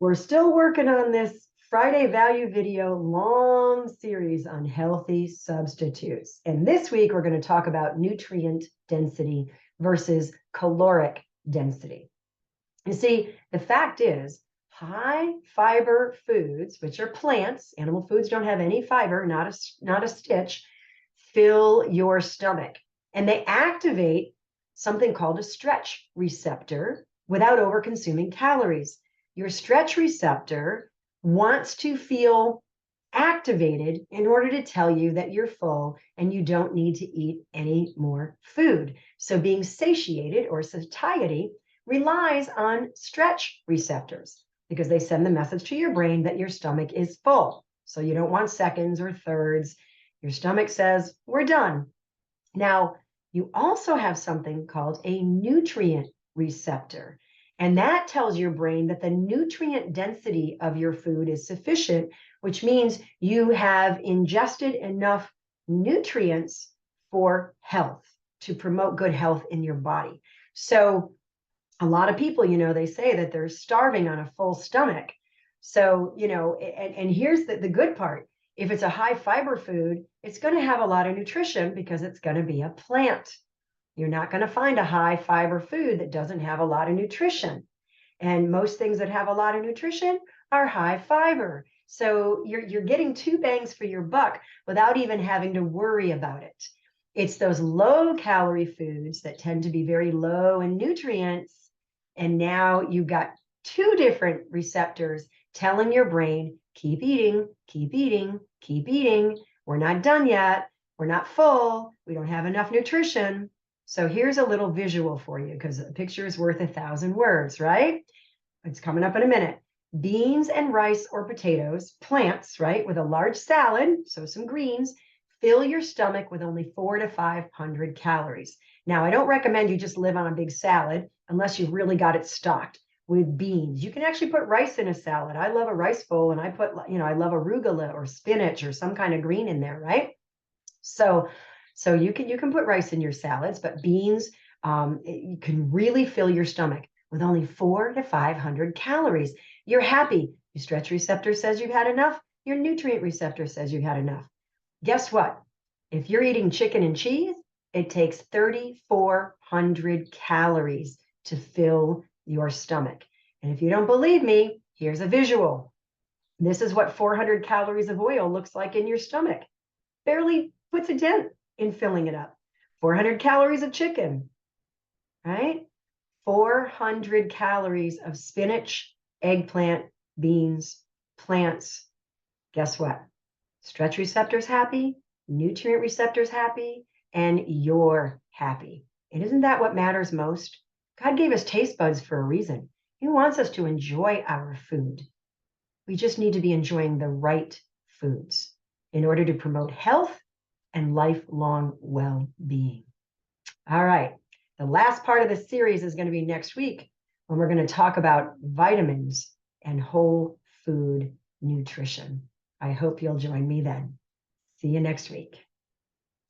We're still working on this Friday value video long series on healthy substitutes. And this week, we're going to talk about nutrient density versus caloric density. You see, the fact is, high fiber foods, which are plants, animal foods don't have any fiber, not a stitch, fill your stomach. And they activate something called a stretch receptor without over-consuming calories. Your stretch receptor wants to feel activated in order to tell you that you're full and you don't need to eat any more food. So being satiated or satiety relies on stretch receptors because they send the message to your brain that your stomach is full. So you don't want seconds or thirds. Your stomach says, we're done. Now, you also have something called a nutrient receptor. And that tells your brain that the nutrient density of your food is sufficient, which means you have ingested enough nutrients for health, to promote good health in your body. So a lot of people, they say that they're starving on a full stomach. So, and here's the good part. If it's a high fiber food, it's going to have a lot of nutrition because it's going to be a plant. You're not going to find a high fiber food that doesn't have a lot of nutrition. And most things that have a lot of nutrition are high fiber. So you're getting two bangs for your buck without even having to worry about it. It's those low calorie foods that tend to be very low in nutrients. And now you've got two different receptors telling your brain, keep eating, keep eating, keep eating. We're not done yet. We're not full. We don't have enough nutrition. So here's a little visual for you because a picture is worth 1,000 words, right? It's coming up in a minute. Beans and rice or potatoes, plants, right, with a large salad, so some greens, fill your stomach with only 400 to 500 calories. Now, I don't recommend you just live on a big salad unless you've really got it stocked with beans. You can actually put rice in a salad. I love a rice bowl, and I put, I love arugula or spinach or some kind of green in there, right? So you can put rice in your salads, but beans, you can really fill your stomach with only 400 to 500 calories. You're happy. Your stretch receptor says you've had enough. Your nutrient receptor says you've had enough. Guess what? If you're eating chicken and cheese, it takes 3,400 calories to fill your stomach. And if you don't believe me, here's a visual. This is what 400 calories of oil looks like in your stomach. Barely puts a dent in filling it up. 400 calories of chicken, right? 400 calories of spinach, eggplant, beans, plants. Guess what? Stretch receptors happy, nutrient receptors happy, and you're happy. And isn't that what matters most? God gave us taste buds for a reason. He wants us to enjoy our food. We just need to be enjoying the right foods in order to promote health and lifelong well-being. All right. The last part of the series is going to be next week when we're going to talk about vitamins and whole food nutrition. I hope you'll join me then. See you next week.